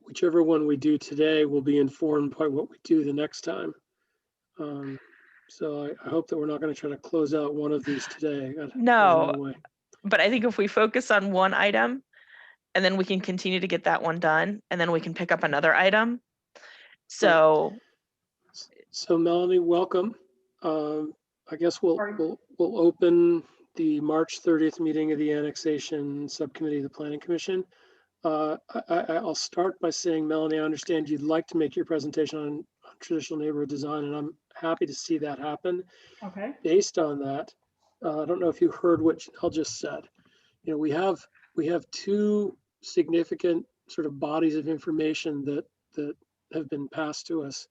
whichever one we do today will be informed by what we do the next time. So I hope that we're not going to try to close out one of these today. No, but I think if we focus on one item, and then we can continue to get that one done, and then we can pick up another item. So Melanie, welcome. I guess we'll open the March 30th meeting of the Annexation Subcommittee of the Planning Commission. I'll start by saying, Melanie, I understand you'd like to make your presentation on traditional neighborhood design, and I'm happy to see that happen. Okay. Based on that, I don't know if you heard what Janelle just said. You know, we have two significant sort of bodies of information that have been passed to us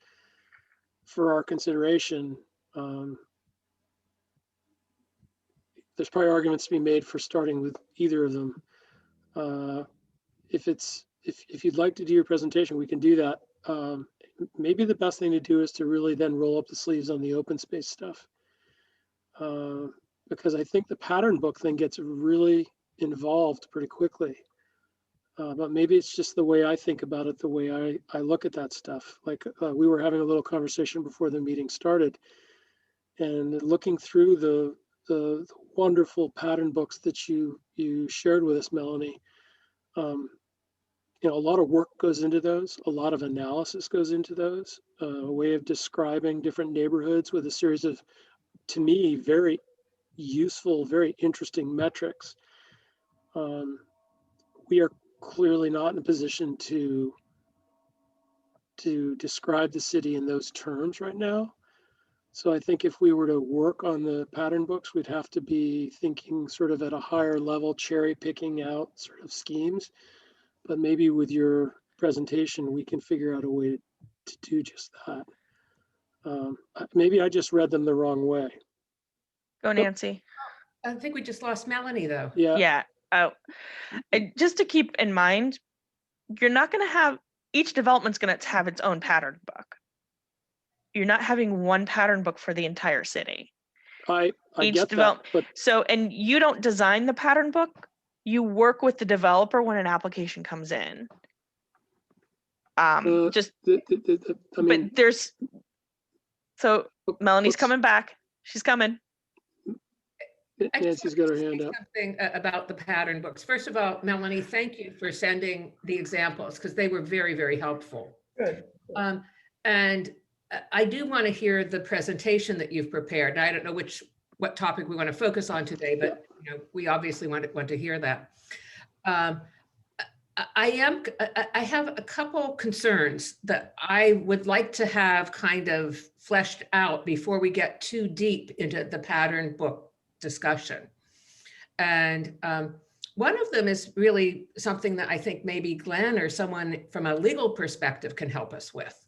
for our consideration. There's probably arguments to be made for starting with either of them. If you'd like to do your presentation, we can do that. Maybe the best thing to do is to really then roll up the sleeves on the open space stuff, because I think the pattern book thing gets really involved pretty quickly. But maybe it's just the way I think about it, the way I look at that stuff. Like we were having a little conversation before the meeting started, and looking through the wonderful pattern books that you shared with us, Melanie. You know, a lot of work goes into those, a lot of analysis goes into those, a way of describing different neighborhoods with a series of, to me, very useful, very interesting metrics. We are clearly not in a position to describe the city in those terms right now. So I think if we were to work on the pattern books, we'd have to be thinking sort of at a higher level, cherry picking out sort of schemes. But maybe with your presentation, we can figure out a way to do just that. Maybe I just read them the wrong way. go, Nancy. I think we just lost Melanie though. Yeah. Oh, just to keep in mind, you're not going to have, each development's going to have its own pattern book. You're not having one pattern book for the entire city. I get that, but so, and you don't design the pattern book. You work with the developer when an application comes in. But there's, so Melanie's coming back. She's coming. Nancy's got her hand up. Something about the pattern books. First of all, Melanie, thank you for sending the examples because they were very, very helpful. Good. And I do want to hear the presentation that you've prepared. And I don't know what topic we want to focus on today, but you know, we obviously want to hear that. I have a couple concerns that I would like to have kind of fleshed out before we get too deep into the pattern book discussion. And one of them is really something that I think maybe Glenn or someone from a legal perspective can help us with.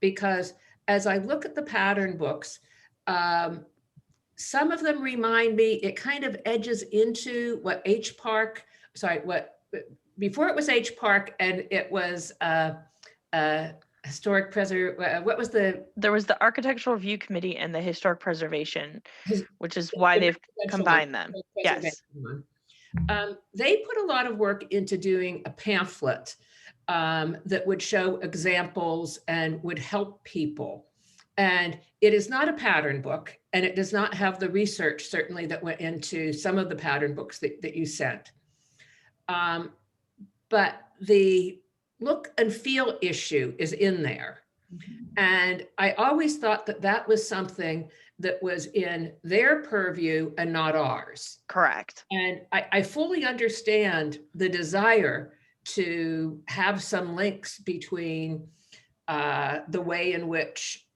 Because as I look at the pattern books, some of them remind me, it kind of edges into what before it was H Park and it was historic what was there was the Architectural Review Committee and the Historic Preservation, which is why they've combined them. Yes. They put a lot of work into doing a pamphlet that would show examples and would help people. And it is not a pattern book, and it does not have the research certainly that went into some of the pattern books that you sent. But the look and feel issue is in there. And I always thought that that was something that was in their purview and not ours. Correct. And I fully understand the desire to have some links between the way in which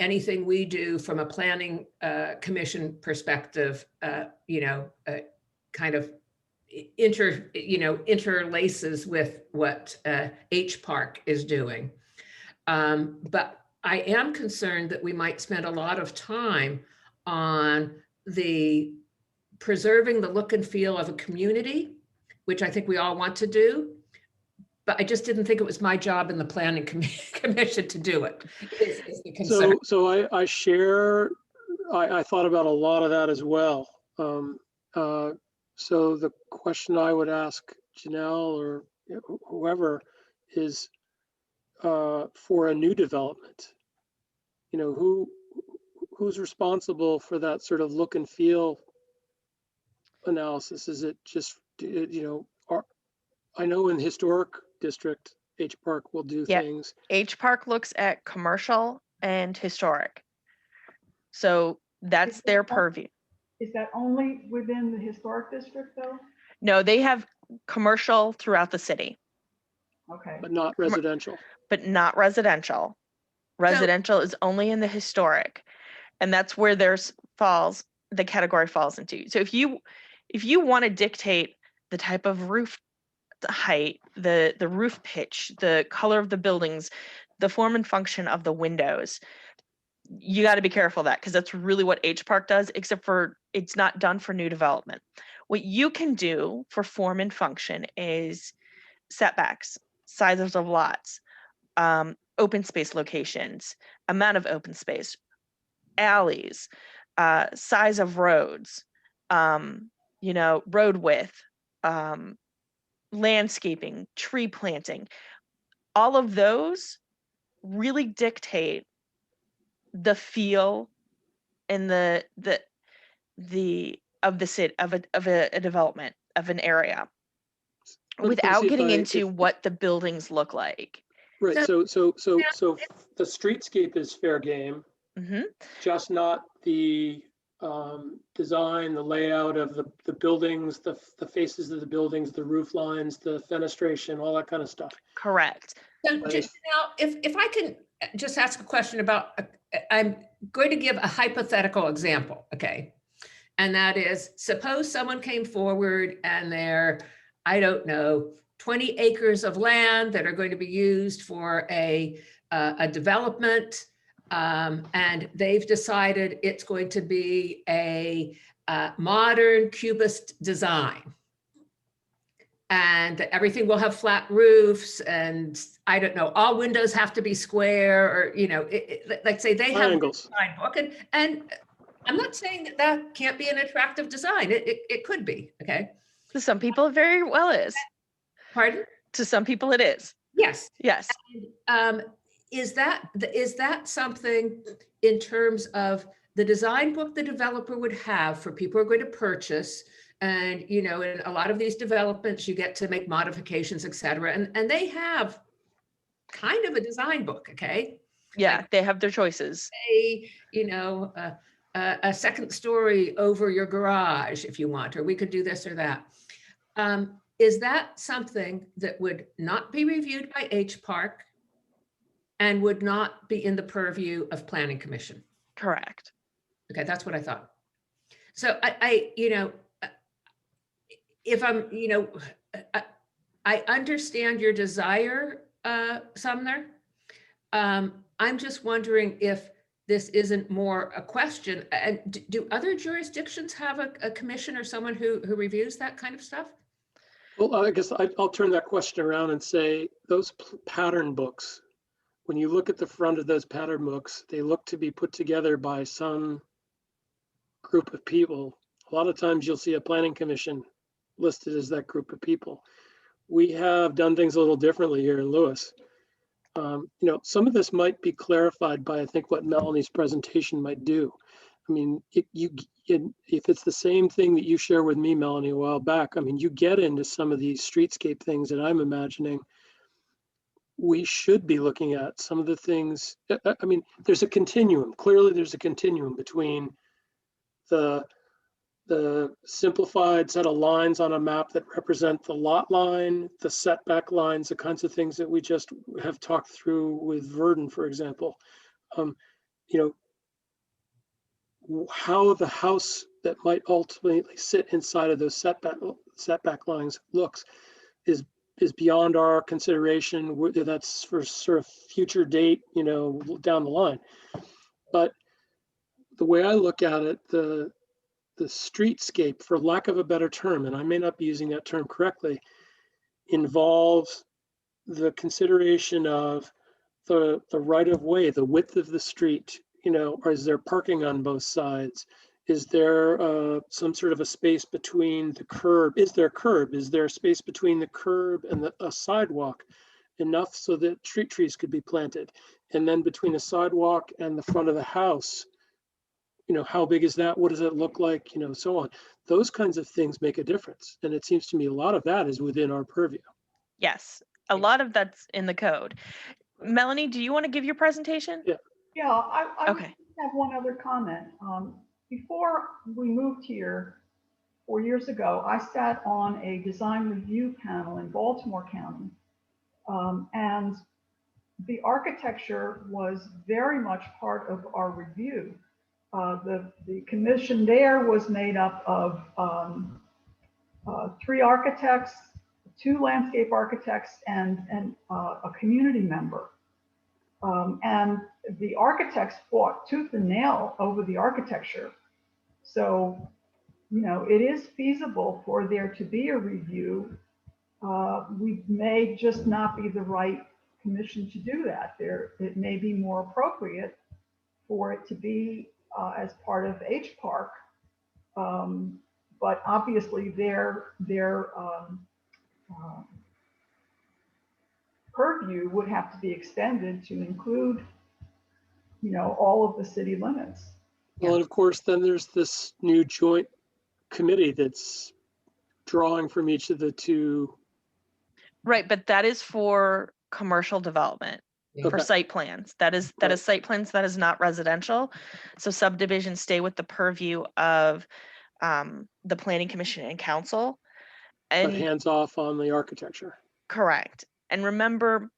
anything we do from a planning commission perspective, kind of interlaces with what H Park is doing. But I am concerned that we might spend a lot of time on the preserving the look and feel of a community, which I think we all want to do. But I just didn't think it was my job in the planning commission to do it. Is the concern. So I share, I thought about a lot of that as well. So the question I would ask Janelle or whoever is for a new development, you know, who's responsible for that sort of look and feel analysis? Is it just, you know, I know in historic district, H Park will do Yep. things. H Park looks at commercial and historic. So that's their purview. Is that only within the historic district though? No, they have commercial throughout the city, Okay. But not residential. but not residential. Residential is only in the historic, and that's where the category falls into. So if you want to dictate the type of roof height, the roof pitch, the color of the buildings, the form and function of the windows, you got to be careful of that, because that's really what H Park does, except for it's not done for new development. What you can do for form and function is setbacks, sizes of lots, open space locations, amount of open space, alleys, size of roads, you know, road width, landscaping, tree planting. All of those really dictate the feel and the of the city, of a development, of an area, without getting into what the buildings look like. Right. So the streetscape is fair game, just not the design, the layout of the buildings, the faces of the buildings, the roof lines, the fenestration, all that kind of stuff. Correct. So just now, if I can just ask a question about, I'm going to give a hypothetical example, okay? And that is, suppose someone came forward and they're, I don't know, 20 acres of land that are going to be used for a development, and they've decided it's going to be a modern cubist design. And everything will have flat roofs, and I don't know, all windows have to be square, or, you know, like say they have a design book, and I'm not saying that that can't be an attractive design. It could be, okay? To some people, it very well is. Pardon? To some people, it is. Yes. Yes. And, is that something in terms of the design book the developer would have for people who are going to purchase? And, you know, in a lot of these developments, you get to make modifications, et cetera. And they have kind of a design book, okay? Yeah, like, they have their choices. You know, a second story over your garage if you want, or we could do this or that. Is that something that would not be reviewed by H Park and would not be in the purview of Planning Commission? Correct. Okay, that's what I thought. So I you know, if I'm, you know, I understand your desire, Sumner. I'm just wondering if this isn't more a question. And do other jurisdictions have a commission or someone who reviews that kind of stuff? Well, I guess I'll turn that question around and say those pattern books, when you look at the front of those pattern books, they look to be put together by some group of people. A lot of times you'll see a planning commission listed as that group of people. We have done things a little differently here in Lewis. You know, some of this might be clarified by, I think, what Melanie's presentation might do. I mean, if it's the same thing that you shared with me, Melanie, a while back, I mean, you get into some of these streetscape things that I'm imagining. We should be looking at some of the things. I mean, there's a continuum. Clearly, there's a continuum between the simplified set of lines on a map that represent the lot line, the setback lines, the kinds of things that we just have talked through with Verdon, for example. You know, how the house that might ultimately sit inside of those setback lines looks is beyond our consideration. That's for sort of future date, you know, down the line. But the way I look at it, the streetscape, for lack of a better term, and I may not be using that term correctly, involves the consideration of the right of way, the width of the street, you know, or is there parking on both sides? Is there some sort of a space between the curb? Is there a curb? Is there a space between the curb and a sidewalk enough so that street trees could be planted? And then between the sidewalk and the front of the house, how big is that? What does it look like? So on. Those kinds of things make a difference. And it seems to me a lot of that is within our purview. Yes, a lot of that's in the code. Melanie, do you want to give your presentation? Yeah. Yeah, I Okay. have one other comment. Before we moved here 4 years ago, I sat on a design review panel in Baltimore County. And the architecture was very much part of our review. The commission there was made up of 3 architects, 2 landscape architects, and a community member. And the architects fought tooth and nail over the architecture. So, it is feasible for there to be a review. We may just not be the right commission to do that. It may be more appropriate for it to be as part of H Park. But obviously their purview would have to be extended to include, all of the city limits. Well, and of course, then there's this new joint committee that's drawing from each of the 2. Right, but that is for commercial development, for Okay. site plans. That is site plans, that is not residential. So subdivisions stay with the purview of the planning commission and council. But And hands off on the architecture. correct. And remember,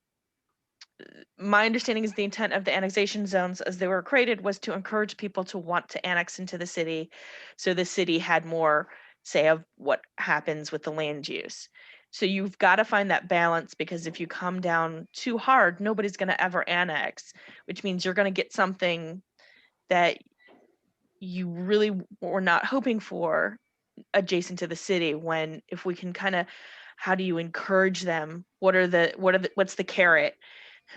my understanding is the intent of the annexation zones as they were created was to encourage people to want to annex into the city. So the city had more say of what happens with the land use. So you've got to find that balance, because if you come down too hard, nobody's going to ever annex, which means you're going to get something that you really were not hoping for adjacent to the city. When if we can kind of, how do you encourage them? What's the carrot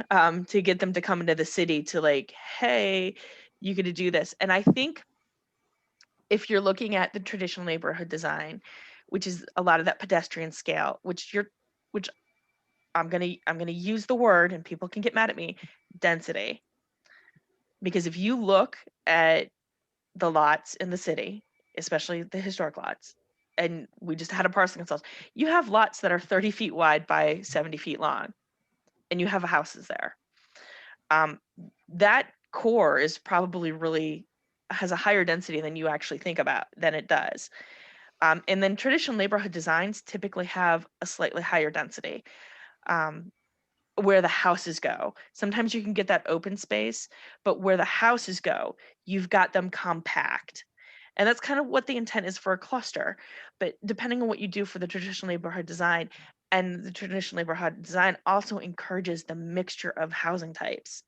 to get them to come into the city to like, hey, you get to do this? And I think if you're looking at the traditional neighborhood design, which is a lot of that pedestrian scale, which I'm gonna use the word, and people can get mad at me, density. Because if you look at the lots in the city, especially the historic lots, and we just had a parcel consult, you have lots that are 30 feet wide by 70 feet long, and you have houses there. That core is probably has a higher density than you actually think about than it does. And then traditional neighborhood designs typically have a slightly higher density where the houses go. Sometimes you can get that open space, but where the houses go, you've got them compact. And that's kind of what the intent is for a cluster. But depending on what you do for the traditional neighborhood design, and the traditional neighborhood design also encourages the mixture of housing types.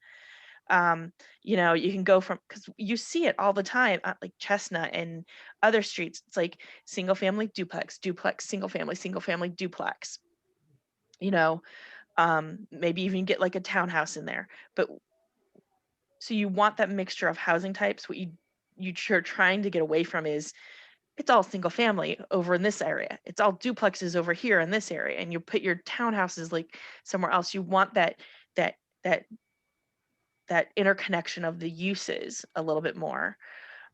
You can go from, because you see it all the time at like Chestnut and other streets. It's like single family duplex, single family duplex. Maybe even get like a townhouse in there. But so you want that mixture of housing types. What you're trying to get away from is it's all single family over in this area. It's all duplexes over here in this area, and you put your townhouses like somewhere else. You want that interconnection of the uses a little bit more.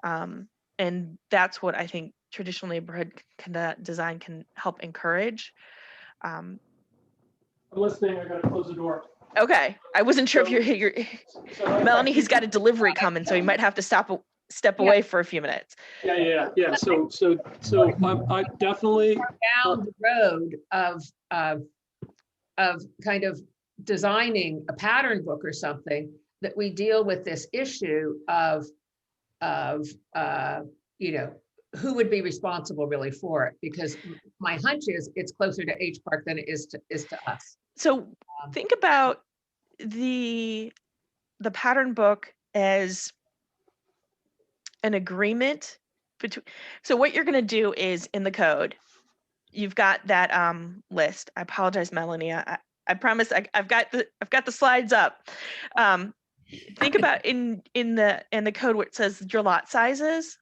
And that's what I think traditional neighborhood design can help encourage. I'm listening. I gotta close the door. Okay, I wasn't sure if you're Melanie, he's got a delivery Yeah. coming, so he might have to step away for a few minutes. Yeah. So I definitely Down the road of kind of designing a pattern book or something, that we deal with this issue of who would be responsible really for it, because my hunch is it's closer to H Park than it is to us. So think about the pattern book as an agreement between. So what you're going to do is in the code, you've got that list. I apologize, Melanie. I promise I've got the slides up. Think about in the code where it says your lot sizes.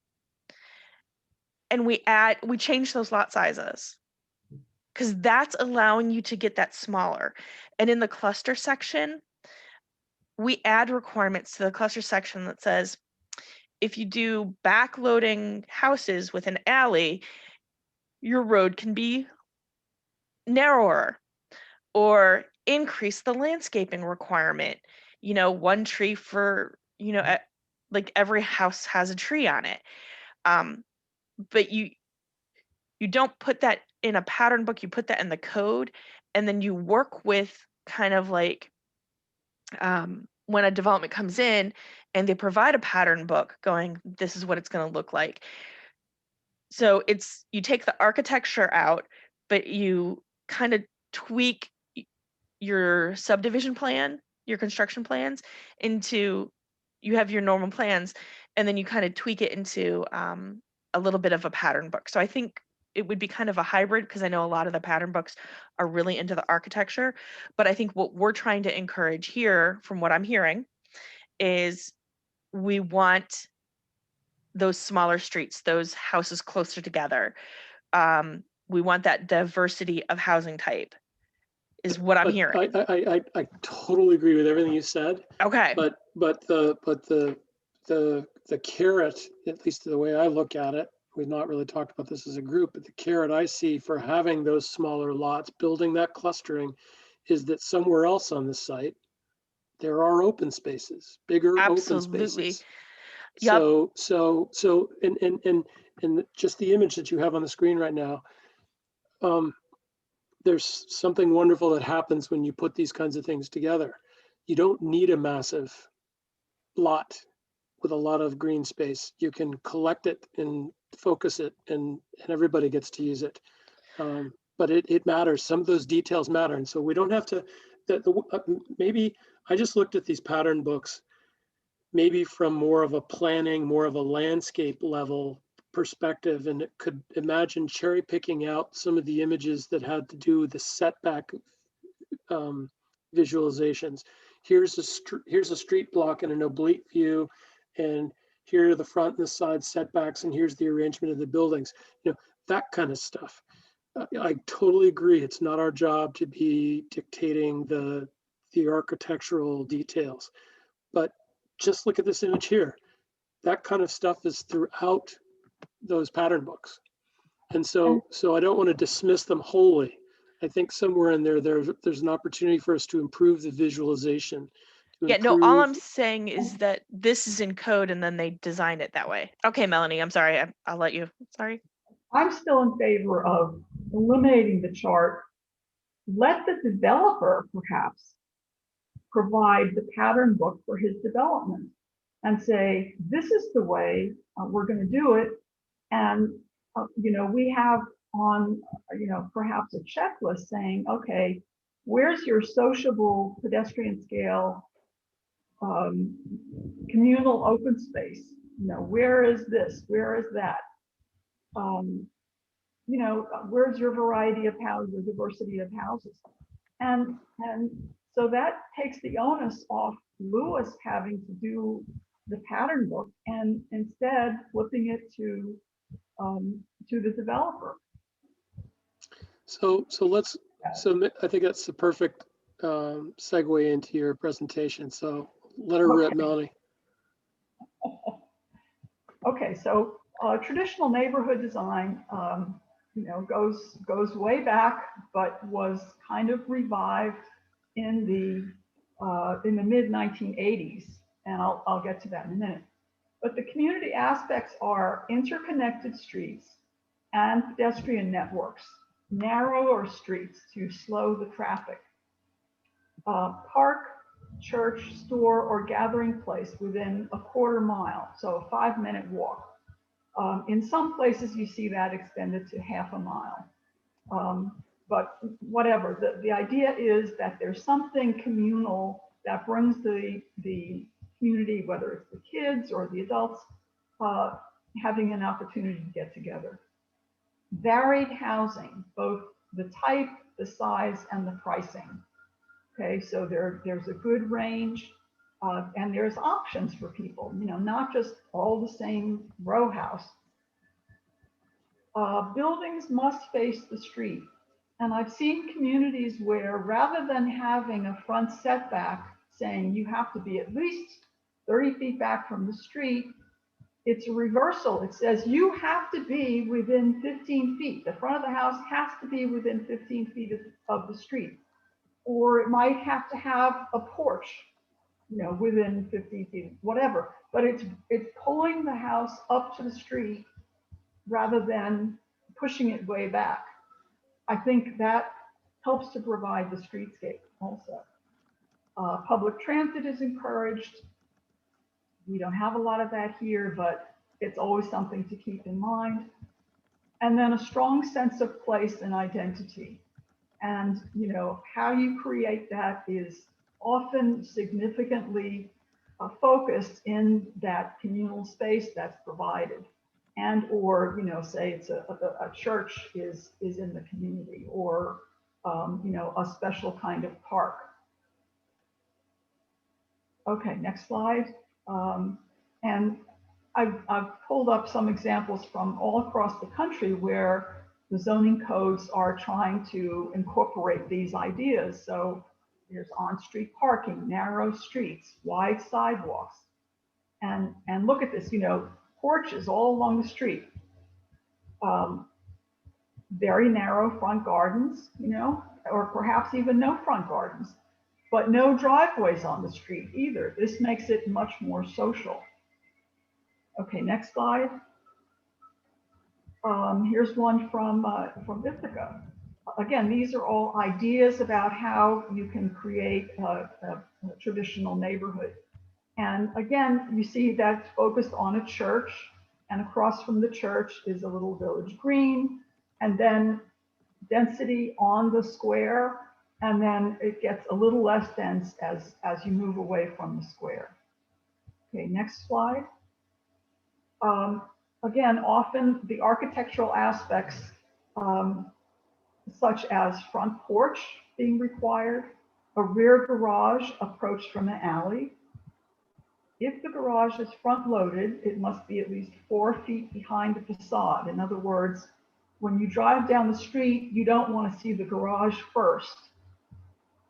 and we change those lot sizes, because that's allowing you to get that smaller. And in the cluster section, we add requirements to the cluster section that says, if you do backloading houses with an alley, your road can be narrower, or increase the landscaping requirement. You know, one tree for, you know, like every house has a tree on it. But you don't put that in a pattern book, you put that in the code, and then you work with kind of like when a development comes in and they provide a pattern book going, this is what it's going to look like. So it's, you take the architecture out, but you kind of tweak your subdivision plan, your construction plans into, you have your normal plans, and then you kind of tweak it into a little bit of a pattern book. So I think it would be kind of a hybrid, because I know a lot of the pattern books are really into the architecture, but I think what we're trying to encourage here, from what I'm hearing, is we want those smaller streets, those houses closer together. We want that diversity of housing type, is what I'm hearing. I totally agree with everything you said. Okay. But the carrot, at least the way I look at it, we've not really talked about this as a group, but the carrot I see for having those smaller lots, building that clustering, is that somewhere else on the site, there are open spaces, bigger Absolutely. open spaces. Yep. So and just the image that you have on the screen right now, there's something wonderful that happens when you put these kinds of things together. You don't need a massive lot with a lot of green space. You can collect it and focus it, and everybody gets to use it. But it matters. Some of those details matter. And so we don't have to, maybe I just looked at these pattern books, maybe from more of a planning, more of a landscape level perspective, and it could imagine cherry picking out some of the images that had to do with the setback visualizations. Here's a street block in an oblique view, and here are the front and the side setbacks, and here's the arrangement of the buildings. You know, that kind of stuff. I totally agree. It's not our job to be dictating the architectural details, but just look at this image here. That kind of stuff is throughout those pattern books. And so I don't want to dismiss them wholly. I think somewhere in there's an opportunity for us to improve the visualization. Yeah, no, all I'm saying is that this is in code and then they design it that way. Okay, Melanie, I'm sorry. I'll let you. Sorry. I'm still in favor of eliminating the chart. Let the developer perhaps provide the pattern book for his development and say, this is the way we're going to do it. And, you know, we have on, you know, perhaps a checklist saying, okay, where's your sociable pedestrian scale communal open space? You know, where is this? Where is that? You know, where's your variety of houses, the diversity of houses? And so that takes the onus off Lewis having to do the pattern book and instead flipping it to the developer. So I think that's the perfect segue into your presentation. So let her rip, Melanie. Okay, so traditional neighborhood design, you know, goes way back, but was kind of revived in the mid 1980s, and I'll get to that in a minute. But the community aspects are interconnected streets and pedestrian networks, narrower streets to slow the traffic, park, church, store, or gathering place within a quarter mile, so a 5-minute walk. In some places, you see that extended to half a mile. But whatever, the idea is that there's something communal that brings the community, whether it's the kids or the adults, having an opportunity to get together. Varied housing, both the type, the size, and the pricing. Okay, so there's a good range, and there's options for people, you know, not just all the same row house. Buildings must face the street. And I've seen communities where rather than having a front setback saying you have to be at least 30 feet back from the street, it's a reversal. It says you have to be within 15 feet. The front of the house has to be within 15 feet of the street. Or it might have to have a porch, within 15 feet, whatever. But it's pulling the house up to the street rather than pushing it way back. I think that helps to provide the streetscape also. Public transit is encouraged. We don't have a lot of that here, but it's always something to keep in mind. And then a strong sense of place and identity. And, how you create that is often significantly focused in that communal space that's provided. And, or, say it's a church is in the community, or, a special kind of park. Okay, next slide. And I've pulled up some examples from all across the country where the zoning codes are trying to incorporate these ideas. So there's on-street parking, narrow streets, wide sidewalks. And look at this, porches all along the street. Very narrow front gardens, or perhaps even no front gardens, but no driveways on the street either. This makes it much more social. Okay, next slide. Here's one from Ithaca. Again, these are all ideas about how you can create a traditional neighborhood. And again, you see that's focused on a church, and across from the church is a little village green, and then density on the square, and then it gets a little less dense as you move away from the square. Okay, next slide. Again, often the architectural aspects, such as front porch being required, a rear garage approached from an alley. If the garage is front loaded, it must be at least 4 feet behind the facade. In other words, when you drive down the street, you don't want to see the garage first.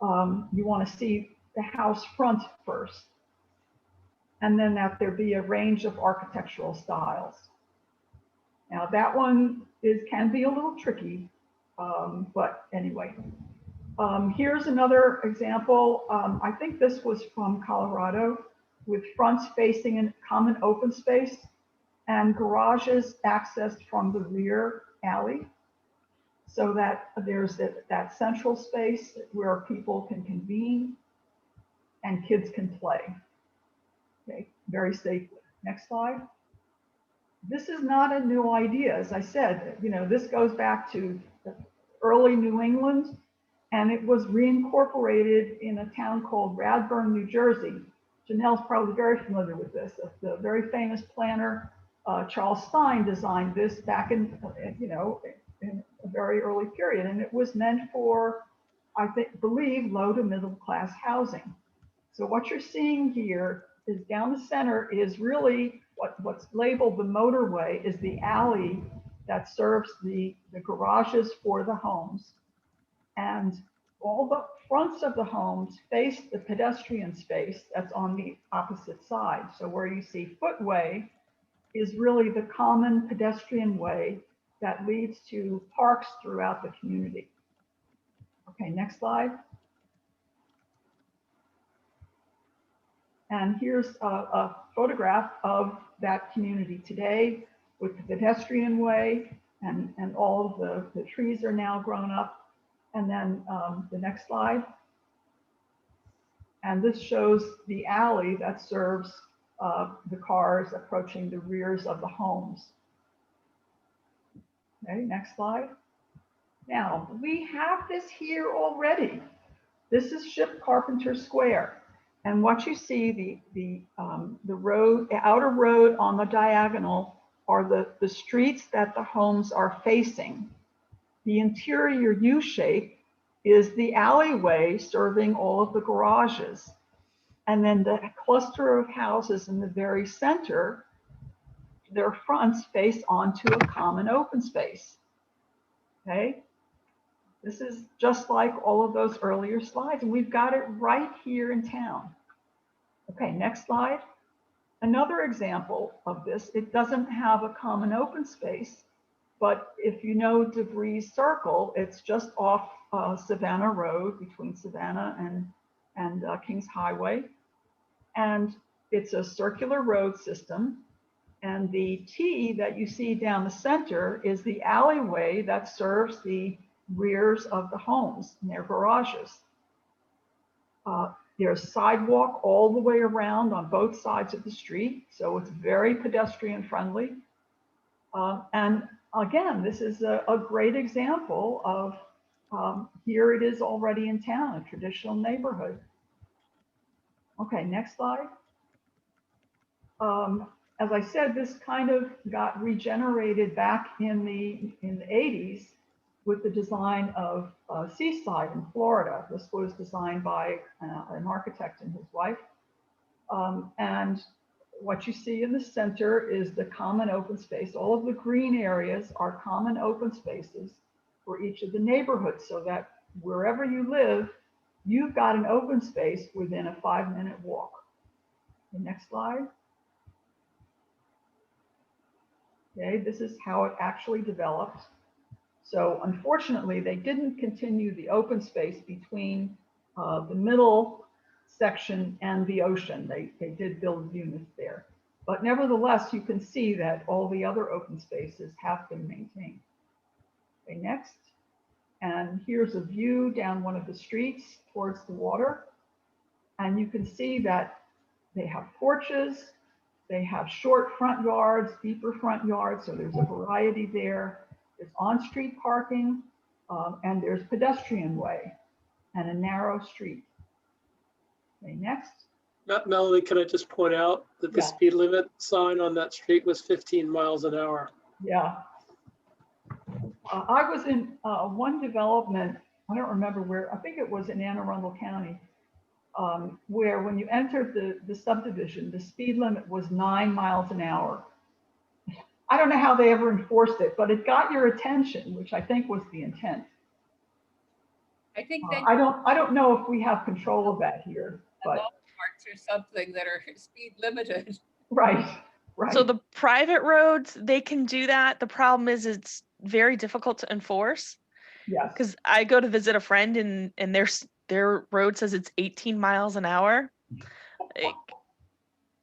You want to see the house front first. And then that there be a range of architectural styles. Now that one can be a little tricky, but anyway. Here's another example. I think this was from Colorado, with fronts facing a common open space and garages accessed from the rear alley, so that there's that central space where people can convene and kids can play. Okay, very safely. Next slide. This is not a new idea. As I said, this goes back to early New England, and it was reincorporated in a town called Radburn, New Jersey. Janelle's probably very familiar with this. The very famous planner, Charles Stein, designed this back in a very early period, and it was meant for, I believe, low to middle class housing. So what you're seeing here is down the center is really what's labeled the motorway is the alley that serves the garages for the homes. And all the fronts of the homes face the pedestrian space that's on the opposite side. So where you see footway is really the common pedestrian way that leads to parks throughout the community. Okay, next slide. And here's a photograph of that community today with the pedestrian way, and all of the trees are now grown up. And then the next slide. And this shows the alley that serves the cars approaching the rears of the homes. Okay, next slide. Now, we have this here already. This is Ship Carpenter Square. And what you see, the road, the outer road on the diagonal are the streets that the homes are facing. The interior U shape is the alleyway serving all of the garages. And then the cluster of houses in the very center their fronts face onto a common open space. Okay, this is just like all of those earlier slides, and we've got it right here in town. Okay, next slide. Another example of this, it doesn't have a common open space, but if you know DeVries Circle, it's just off Savannah Road between Savannah and Kings Highway. And it's a circular road system. And the T that you see down the center is the alleyway that serves the rears of the homes and their garages. There's sidewalk all the way around on both sides of the street, so it's very pedestrian friendly. And again, this is a great example of here it is already in town, a traditional neighborhood. Okay, next slide. As I said, this kind of got regenerated back in the 80s with the design of Seaside in Florida. This was designed by an architect and his wife. And what you see in the center is the common open space. All of the green areas are common open spaces for each of the neighborhoods, so that wherever you live, you've got an open space within a 5-minute walk. The next slide. Okay, this is how it actually developed. So unfortunately, they didn't continue the open space between the middle section and the ocean. They did build units there. But nevertheless, you can see that all the other open spaces have been maintained. Okay, next. And here's a view down one of the streets towards the water. And you can see that they have porches, they have short front yards, deeper front yards, so there's a variety there. There's on-street parking, and there's pedestrian way and a narrow street. Okay, next. Melanie, can I just point out that the Yeah. speed limit sign on that street was 15 miles an hour? Yeah. I was in one development, I don't remember where, I think it was in Anne Arundel County, where when you entered the subdivision, the speed limit was 9 miles an hour. I don't know how they ever enforced it, but it got your attention, which I think was the intent. I think that I don't know if we have control of that here, but parks or something that are speed limited. right. So the private roads, they can do that. The problem is it's very difficult to enforce. Yes. Because I go to visit a friend and their road says it's 18 miles an hour. Like,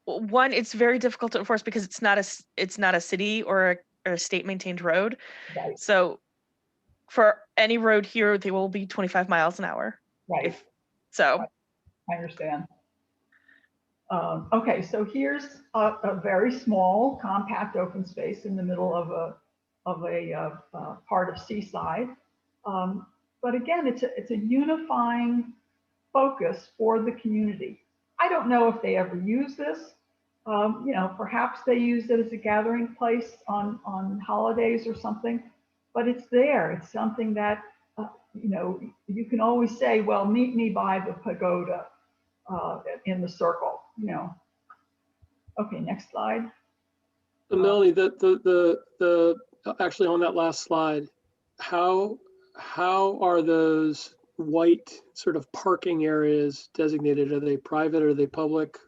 one, it's very difficult to enforce because it's not a city or a state maintained road. Right. So for any road here, they will be 25 miles an hour. Right. So I understand. Okay, so here's a very small, compact open space in the middle of a part of Seaside. But again, it's a unifying focus for the community. I don't know if they ever use this. You know, perhaps they use it as a gathering place on holidays or something, but it's there. It's something that, you know, you can always say, well, meet me by the pagoda in the circle, you know. Okay, next slide. So Melanie, actually on that last slide, how are those white sort of parking areas designated? Are they private? Are they public?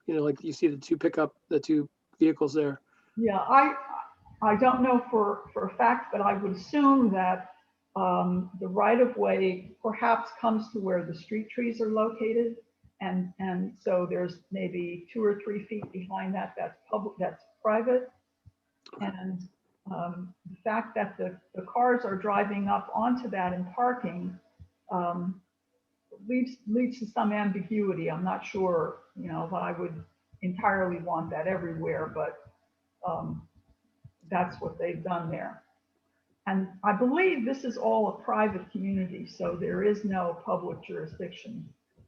You know, like you see the two vehicles there. Yeah, I don't know for a fact, but I would assume that the right of way perhaps comes to where the street trees are located. And so there's maybe 2 or 3 feet behind that, that's public, that's private. And the fact that the cars are driving up onto that and parking leads to some ambiguity. I'm not sure, you know, that I would entirely want that everywhere, but that's what they've done there. And I believe this is all a private community, so there is no public jurisdiction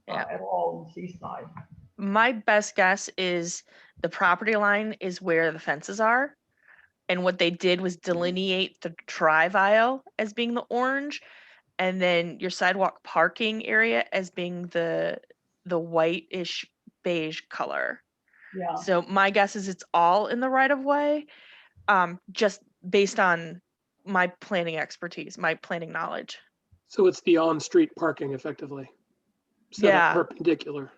at all in Seaside. my best guess is the property line is where the fences are. And what they did was delineate the drive aisle as being the orange, and then your sidewalk parking area as being the whitish beige color. Yeah. So my guess is it's all in the right of way, just based on my planning expertise, my planning knowledge. So it's the on-street parking effectively, set up Yeah. perpendicular.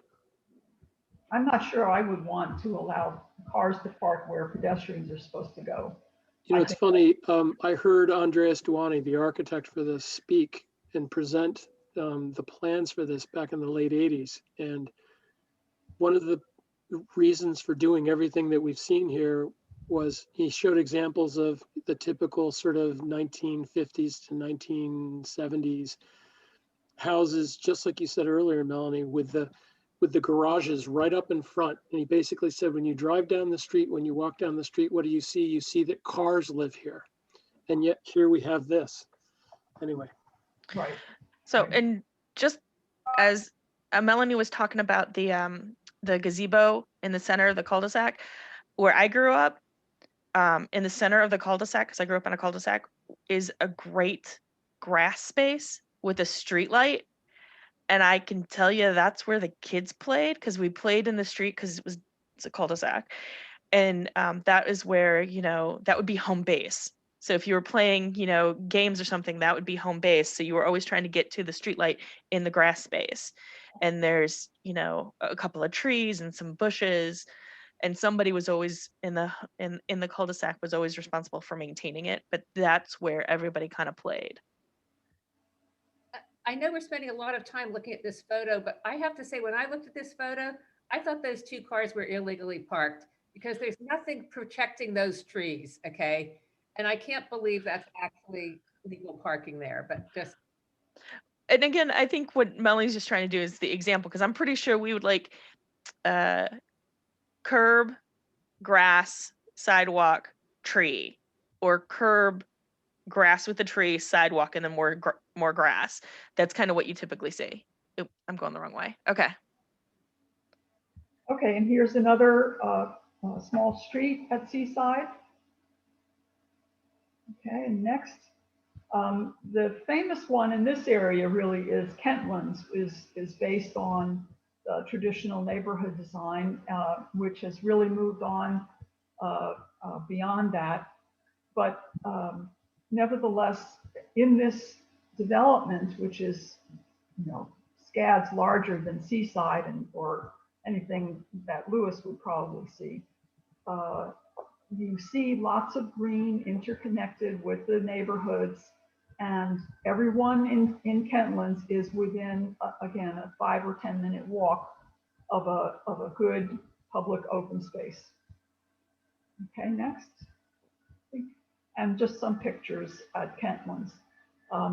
I'm not sure I would want to allow cars to park where pedestrians are supposed to go. You know, I it's think funny. I heard Andreas Duani, the architect for this, speak and present the plans for this back in the late 80s. And one of the reasons for doing everything that we've seen here was he showed examples of the typical sort of 1950s to 1970s houses, just like you said earlier, Melanie, with the garages right up in front. And he basically said, when you drive down the street, when you walk down the street, what do you see? You see that cars live here. And yet here we have this. Anyway. right. So, Right. and just as Melanie was talking about the gazebo in the center of the cul-de-sac, where I grew up, in the center of the cul-de-sac, because I grew up in a cul-de-sac, is a great grass space with a street light. And I can tell you that's where the kids played, because we played in the street because it's a cul-de-sac. And that is where, you know, that would be home base. So if you were playing, you know, games or something, that would be home base. So you were always trying to get to the streetlight in the grass space. And there's, you know, a couple of trees and some bushes, and somebody was always in the cul-de-sac was always responsible for maintaining it. But that's where everybody kind of played. I know we're spending a lot of time looking at this photo, but I have to say, when I looked at this photo, I thought those two cars were illegally parked because there's nothing protecting those trees, okay? And I can't believe that's actually legal parking there, but just. And again, I think what Melanie's just trying to do is the example, because I'm pretty sure we would like curb, grass, sidewalk, tree, or curb, grass with a tree, sidewalk, and then more grass. That's kind of what you typically see. Oop, I'm going the wrong way. Okay. Okay, and here's another small street at Seaside. Okay, and next, the famous one in this area really is Kentlands, is based on traditional neighborhood design, which has really moved on beyond that. But nevertheless, in this development, which is, you know, scads larger than Seaside or anything that Lewis would probably see, you see lots of green interconnected with the neighborhoods, and everyone in Kentlands is within, again, a 5 or 10 minute walk of a good public open space. Okay, next. And just some pictures at Kentlands.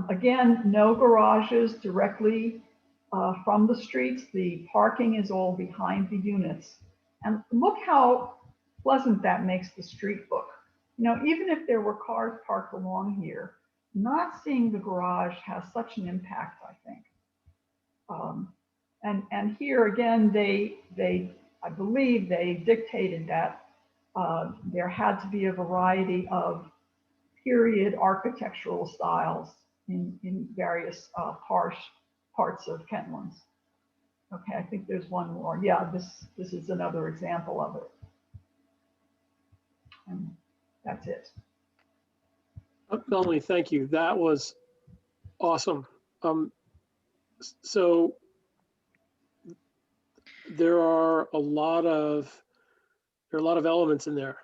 Again, no garages directly from the streets. The parking is all behind the units. And look how pleasant that makes the street look. You know, even if there were cars parked along here, not seeing the garage has such an impact, I think. And here again, I believe they dictated that there had to be a variety of period architectural styles in various parts of Kentlands. Okay, I think there's one more. Yeah, this is another example of it. And that's it. Melanie, thank you. That was awesome. So there are a lot of elements in there.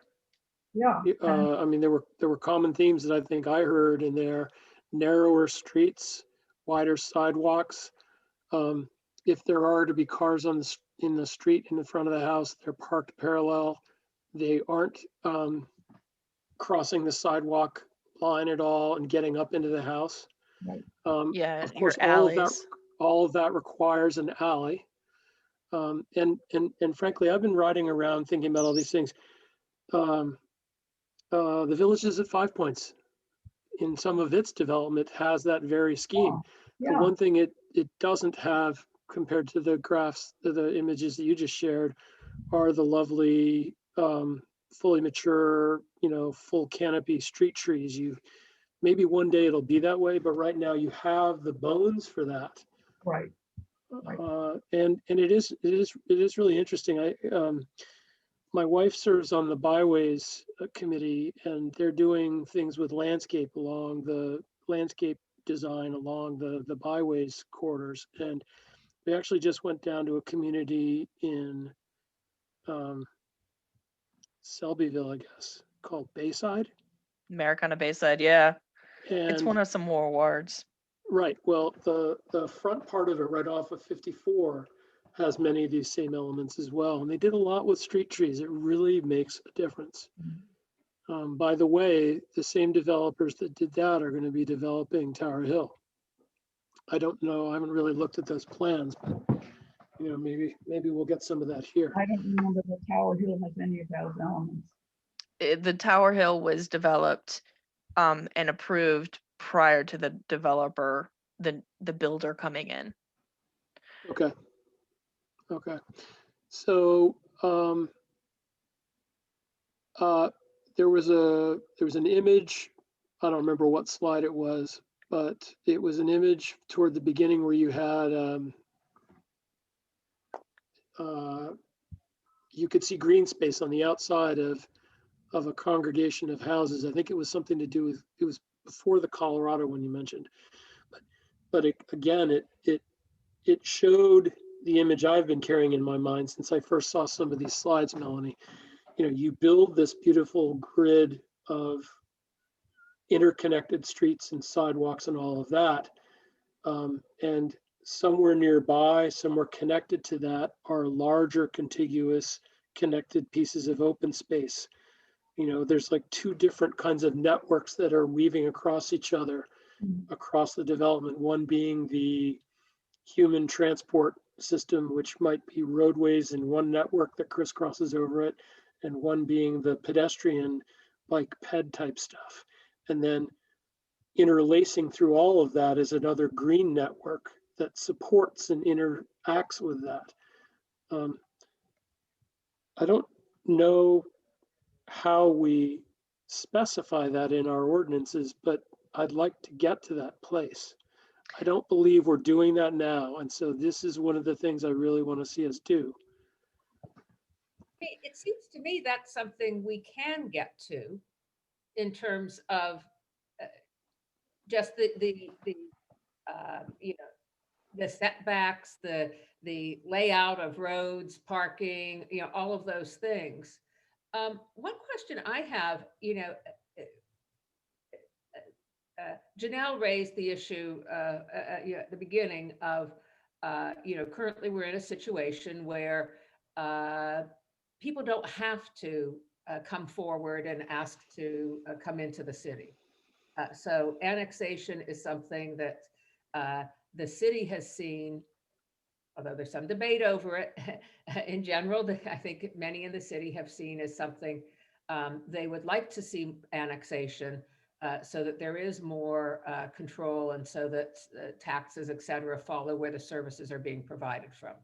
Yeah. I mean, there were common themes that I think I heard in there: narrower streets, wider sidewalks. If there are to be cars in the street in the front of the house, they're parked parallel. They aren't crossing the sidewalk line at all and getting up into the house. Right. Yeah, of course, your all of that requires an alley. And frankly, I've been riding around thinking about all these things. The Village is at 5 Points in some of its development has that very scheme. Yeah. The one thing it doesn't have compared to the graphs, the images that you just shared, are the lovely, fully mature, you know, full canopy street trees. Maybe one day it'll be that way, but right now you have the bones for that. Right. Right. And it is really interesting. my wife serves on the byways committee, and they're doing things with landscape design along the byways corridors. And we actually just went down to a community in Selbyville, I guess, called Bayside. Americana Bayside, yeah. It's And one of some more awards. right, well, the front part of it right off of 54 has many of these same elements as well. And they did a lot with street trees. It really makes a difference. By the way, the same developers that did that are going to be developing Tower Hill. I don't know, I haven't really looked at those plans, but you know, maybe we'll get some of that here. I don't remember that Tower Hill has any of those elements. The Tower Hill was developed and approved prior to the developer, the builder coming in. Okay. Okay. So there was an image, I don't remember what slide it was, but it was an image toward the beginning where you had you could see green space on the outside of a congregation of houses. I think it was something to do with, it was before the Colorado one you mentioned, but again, it showed the image I've been carrying in my mind since I first saw some of these slides, Melanie. You know, you build this beautiful grid of interconnected streets and sidewalks and all of that. And somewhere nearby, somewhere connected to that are larger contiguous connected pieces of open space. You know, there's like two different kinds of networks that are weaving across each other, across the development, one being the human transport system, which might be roadways in one network that crisscrosses over it, and one being the pedestrian bike ped type stuff. And then interlacing through all of that is another green network that supports and interacts with that. I don't know how we specify that in our ordinances, but I'd like to get to that place. I don't believe we're doing that now. And so this is one of the things I really want to see us do. It seems to me that's something we can get to in terms of just the you know, the setbacks, the layout of roads, parking, you know, all of those things. One question I have, you know, Janelle raised the issue you know, at the beginning of, you know, currently we're in a situation where people don't have to come forward and ask to come into the city. So annexation is something that the city has seen, although there's some debate over it. In general, I think many in the city have seen as something they would like to see annexation so that there is more control and so that taxes, et cetera, follow where the services are being provided from.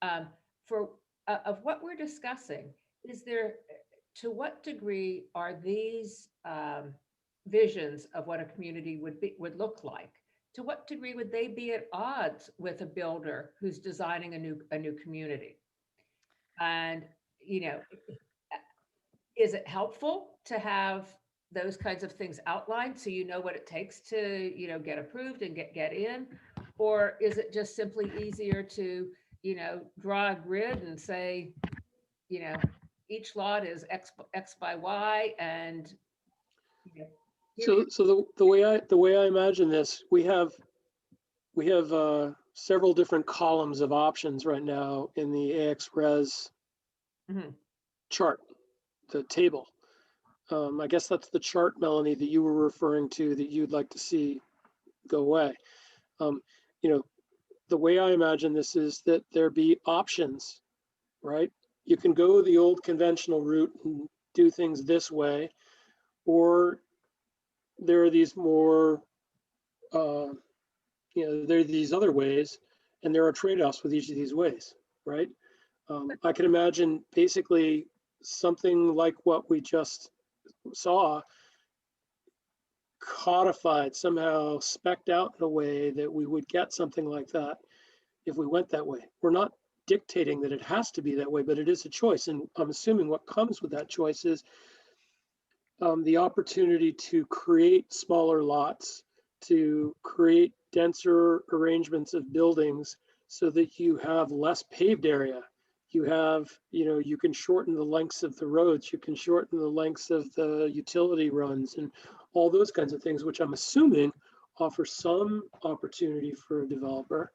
Of what we're discussing, is there, to what degree are these visions of what a community would look like? To what degree would they be at odds with a builder who's designing a new community? And, you know, is it helpful to have those kinds of things outlined so you know what it takes to, you know, get approved and get in? Or is it just simply easier to, you know, draw a grid and say, you know, each lot is X by Y, and you know, So the way I imagine this, we have several different columns of options right now in the AXRES chart, the table. I guess that's the chart, Melanie, that you were referring to that you'd like to see go away. You know, the way I imagine this is that there be options, right? You can go the old conventional route and do things this way, or there are these more, you know, there are these other ways, and there are trade-offs with each of these ways, right? I can imagine basically something like what we just saw codified, somehow specced out in a way that we would get something like that if we went that way. We're not dictating that it has to be that way, but it is a choice. And I'm assuming what comes with that choice is the opportunity to create smaller lots, to create denser arrangements of buildings so that you have less paved area. You have, you can shorten the lengths of the roads, you can shorten the lengths of the utility runs and all those kinds of things, which I'm assuming offer some opportunity for a developer.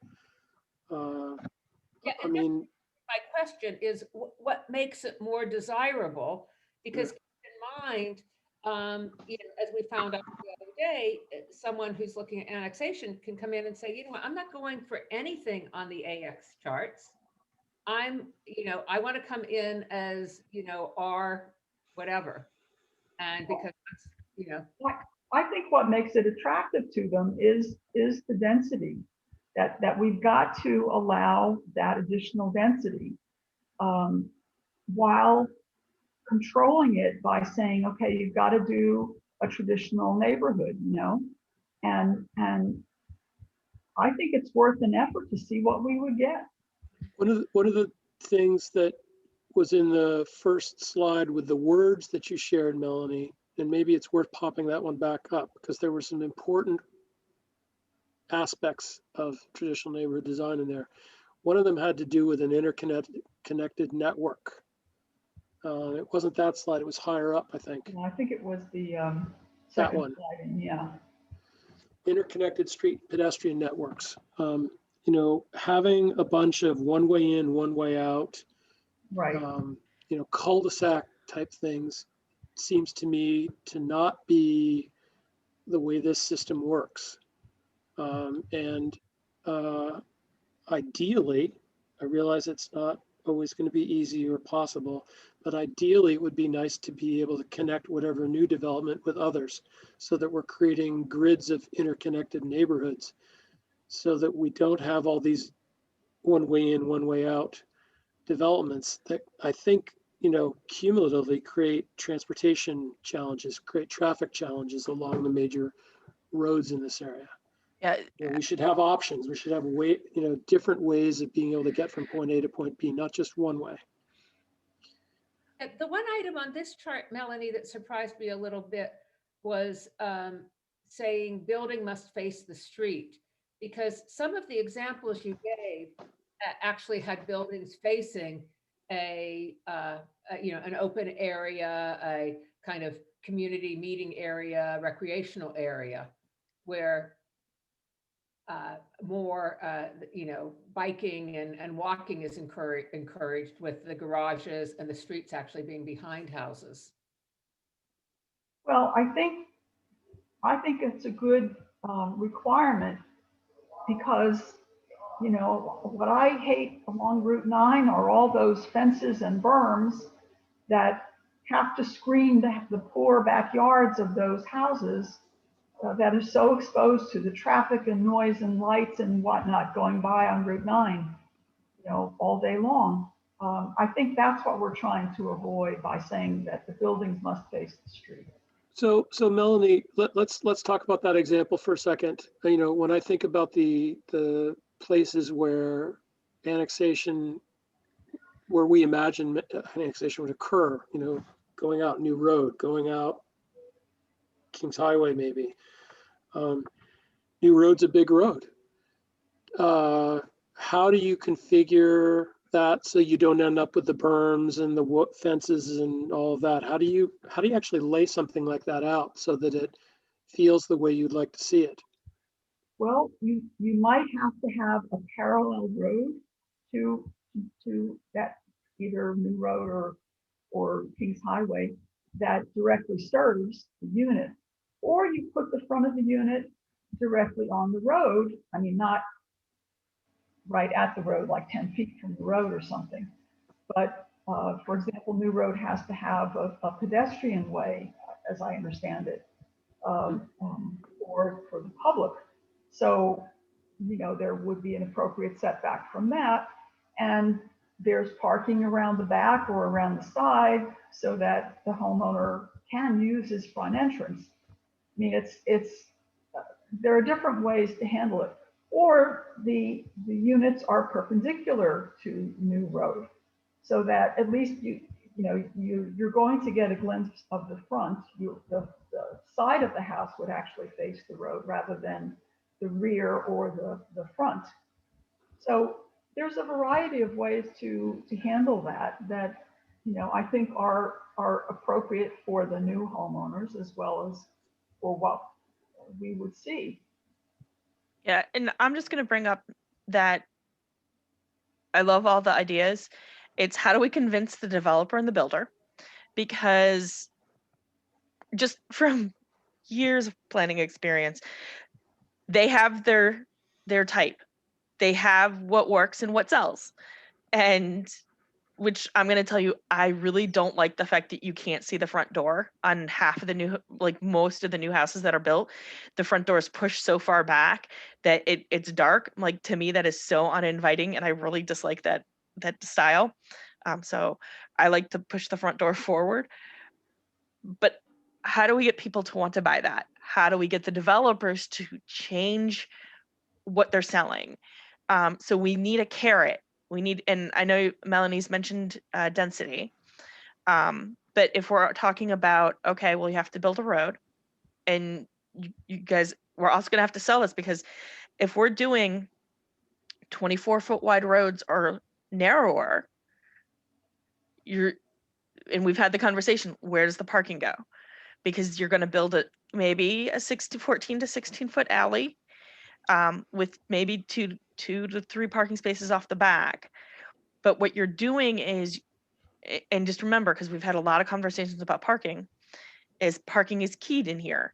Yeah, I mean, my question is what makes it more desirable? Because keep in mind, as we found out the other day, someone who's looking at annexation can come in and say, you know what, I'm not going for anything on the AX charts. I want to come in as, R whatever. And because that's, I think what makes it attractive to them is the density, that we've got to allow that additional density, while controlling it by saying, okay, you've got to do a traditional neighborhood, and I think it's worth an effort to see what we would get. one of the things that was in the first slide with the words that you shared, Melanie, and maybe it's worth popping that one back up because there were some important aspects of traditional neighborhood design in there. One of them had to do with an interconnected network. It wasn't that slide, it was higher up, I think. I think it was the that one. Slide, yeah. Interconnected street pedestrian networks. Having a bunch of one way in, one way out, right. Cul-de-sac type things seems to me to not be the way this system works. Ideally, I realize it's not always going to be easy or possible, but ideally it would be nice to be able to connect whatever new development with others so that we're creating grids of interconnected neighborhoods so that we don't have all these one way in, one way out developments that I think, cumulatively create transportation challenges, create traffic challenges along the major roads in this area. Yeah. We should have options. We should have different ways of being able to get from point A to point B, not just one way. The one item on this chart, Melanie, that surprised me a little bit was saying building must face the street, because some of the examples you gave actually had buildings facing an open area, a kind of community meeting area, recreational area, where more biking and walking is encouraged, with the garages and the streets actually being behind houses. Well, I think it's a good requirement, because what I hate along Route 9 are all those fences and berms that have to screen the poor backyards of those houses that are so exposed to the traffic and noise and lights and whatnot going by on Route 9, all day long. I think that's what we're trying to avoid by saying that the buildings must face the street. So Melanie, let's talk about that example for a second. When I think about the places where annexation, where we imagine annexation would occur, going out New Road, going out Kings Highway, maybe. New Road's a big road. How do you configure that so you don't end up with the berms and the fences and all of that? How do you actually lay something like that out so that it feels the way you'd like to see it? Well, you might have to have a parallel road to that, either New Road or Kings Highway, that directly serves the unit. Or you put the front of the unit directly on the road. I mean, not right at the road, like 10 feet from the road or something. But for example, New Road has to have a pedestrian way, as I understand it, for the public. So, there would be an appropriate setback from that. And there's parking around the back or around the side so that the homeowner can use his front entrance. I mean, there are different ways to handle it. or the units are perpendicular to new road, so that at least you're going to get a glimpse of the front. The side of the house would actually face the road rather than the rear or the front. So there's a variety of ways to handle that I think are appropriate for the new homeowners as well as for what we would see. Yeah, and I'm just going to bring up that I love all the ideas. It's how do we convince the developer and the builder? Because just from years of planning experience, they have their type. They have what works and what sells. And which I'm going to tell you, I really don't like the fact that you can't see the front door on half of the new, like most of the new houses that are built. The front door is pushed so far back that it's dark. Like, to me, that is so uninviting, and I really dislike that style. So I like to push the front door forward. But how do we get people to want to buy that? How do we get the developers to change what they're selling? So we need a carrot. We need, and I know Melanie's mentioned density, but if we're talking about, okay, well, you have to build a road, and you guys, we're also gonna have to sell this, because if we're doing 24-foot wide roads or narrower, and we've had the conversation, where does the parking go? Because you're gonna build it maybe a 14 to 16 foot alley, with maybe two to three parking spaces off the back. But what you're doing is, and just remember, because we've had a lot of conversations about parking is keyed in here.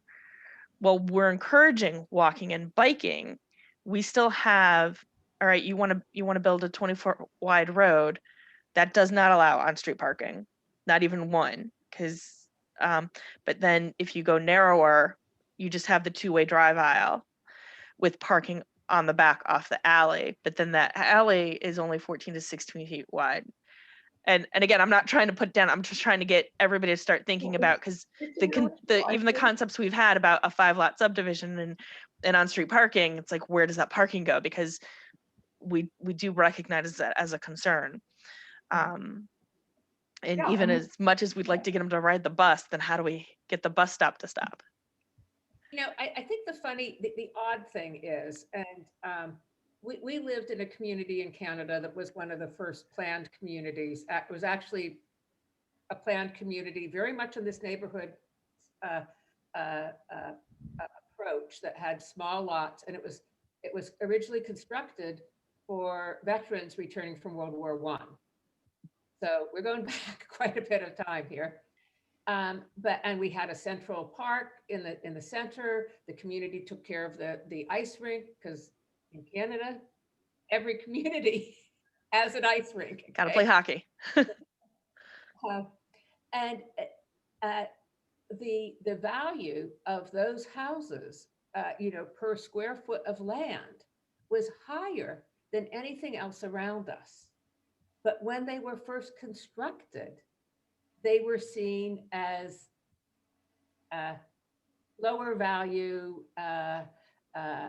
Well, we're encouraging walking and biking. We still have, all right, you want to build a 24 wide road that does not allow on-street parking, not even one, because but then if you go narrower, you just have the two-way drive aisle with parking on the back off the alley, but then that alley is only 14 to 16 feet wide. And again, I'm not trying to put down, I'm just trying to get everybody to start thinking about, because even the concepts we've had about a 5-lot subdivision and on-street parking, it's like, where does that parking go? Because we do recognize that as a concern. And Yeah, even as much as we'd like to get them to ride the bus, then how do we get the bus stop to stop? I think the odd thing is, and we lived in a community in Canada that was one of the first planned communities. It was actually a planned community, very much in this neighborhood approach, that had small lots, and it was originally constructed for veterans returning from World War I. So we're going back quite a bit of time here. And we had a central park in the center. The community took care of the ice rink, because in Canada, every community has an ice rink. Okay? Got to play hockey. And the value of those houses, per square foot of land, was higher than anything else around us. But when they were first constructed, they were seen as lower value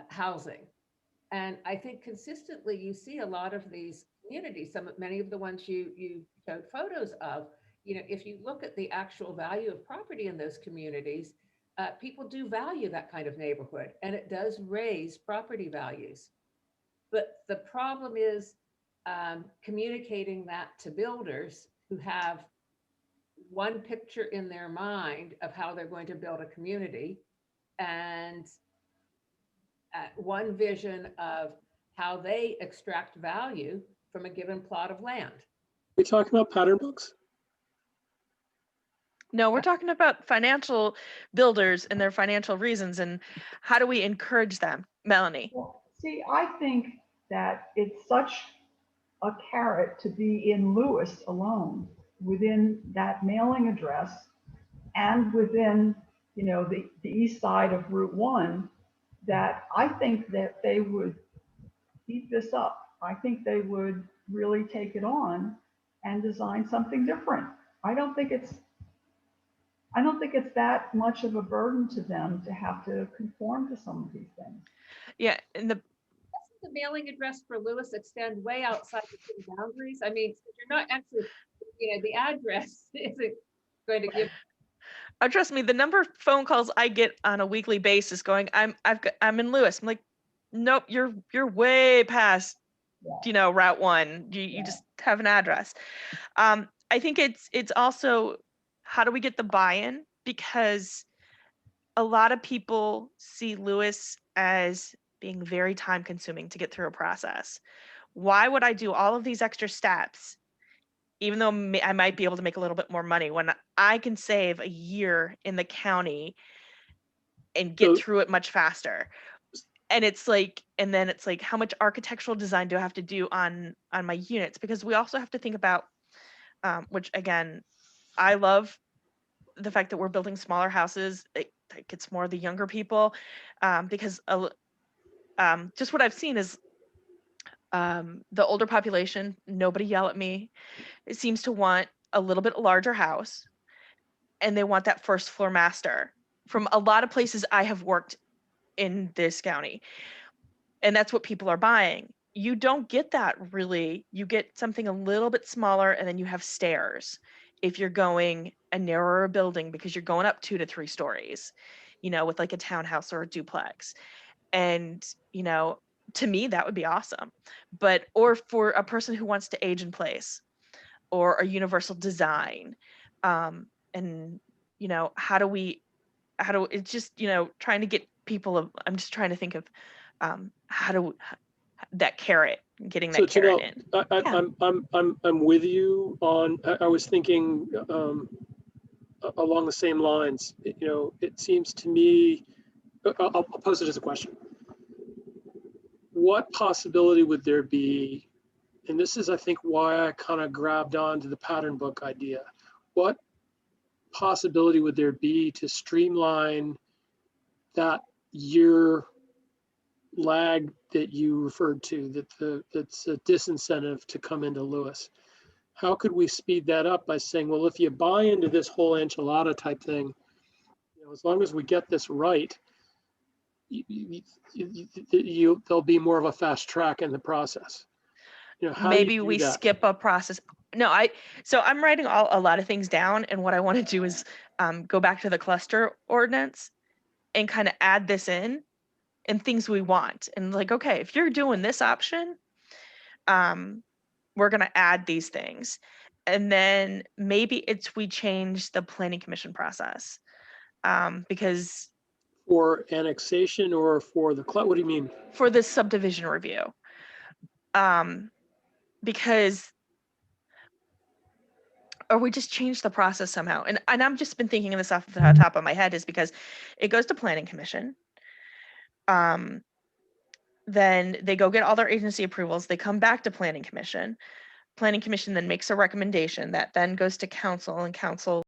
housing. And I think consistently you see a lot of these communities, many of the ones you showed photos of, if you look at the actual value of property in those communities, people do value that kind of neighborhood, and it does raise property values. But the problem is communicating that to builders who have one picture in their mind of how they're going to build a community, and one vision of how they extract value from a given plot of land. We talking about pattern books? No, we're talking about financial builders and their financial reasons, and how do we encourage them? Melanie. Well, see, I think that it's such a carrot to be in Lewis alone, within that mailing address, and within the east side of Route 1, that I think that they would eat this up. I think they would really take it on and design something different. I don't think it's that much of a burden to them to have to conform to some of these things. Yeah, and the mailing address for Lewis extend way outside the city boundaries? I mean, you're not actually, the address isn't going to give. Oh, trust me, the number of phone calls I get on a weekly basis going, I'm in Lewis. I'm like, nope, you're way past, Route 1. You just have an address. I think it's also, how do we get the buy-in? Because a lot of people see Lewis as being very time consuming to get through a process. Why would I do all of these extra steps, even though I might be able to make a little bit more money, when I can save a year in the county and get through it much faster? And it's like, how much architectural design do I have to do on my units? Because we also have to think about, which again, I love the fact that we're building smaller houses. It gets more of the younger people, because just what I've seen is the older population, nobody yell at me, it seems to want a little bit larger house, and they want that first floor master from a lot of places I have worked in this county. And that's what people are buying. You don't get that really. You get something a little bit smaller, and then you have stairs if you're going a narrower building, because you're going up 2 to 3 stories, with like a townhouse or a duplex. And, to me, that would be awesome. But, or for a person who wants to age in place, or a universal design, and, it's just, trying to get people, I'm just trying to think of, that carrot, getting that carrot in. I'm with you on. I was thinking along the same lines. It seems to me. I'll pose it as a question. What possibility would there be? And this is, I think, why I kind of grabbed onto the pattern book idea. What possibility would there be to streamline that year lag that you referred to, that's a disincentive to come into Lewis? How could we speed that up by saying, well, if you buy into this whole enchilada type thing, as long as we get this right, there'll be more of a fast track in the process. Maybe we skip a process. No, so I'm writing a lot of things down, and what I want to do is go back to the cluster ordinance and kind of add this in, and things we want, and like, okay, if you're doing this option, we're going to add these things. And then maybe we change the planning commission process, because for annexation or for the what do you mean? For this subdivision review, because, or we just change the process somehow. And I've just been thinking of this off the top of my head, is because it goes to planning commission. Then they go get all their agency approvals. They come back to planning commission. Planning commission then makes a recommendation that then goes to council, and council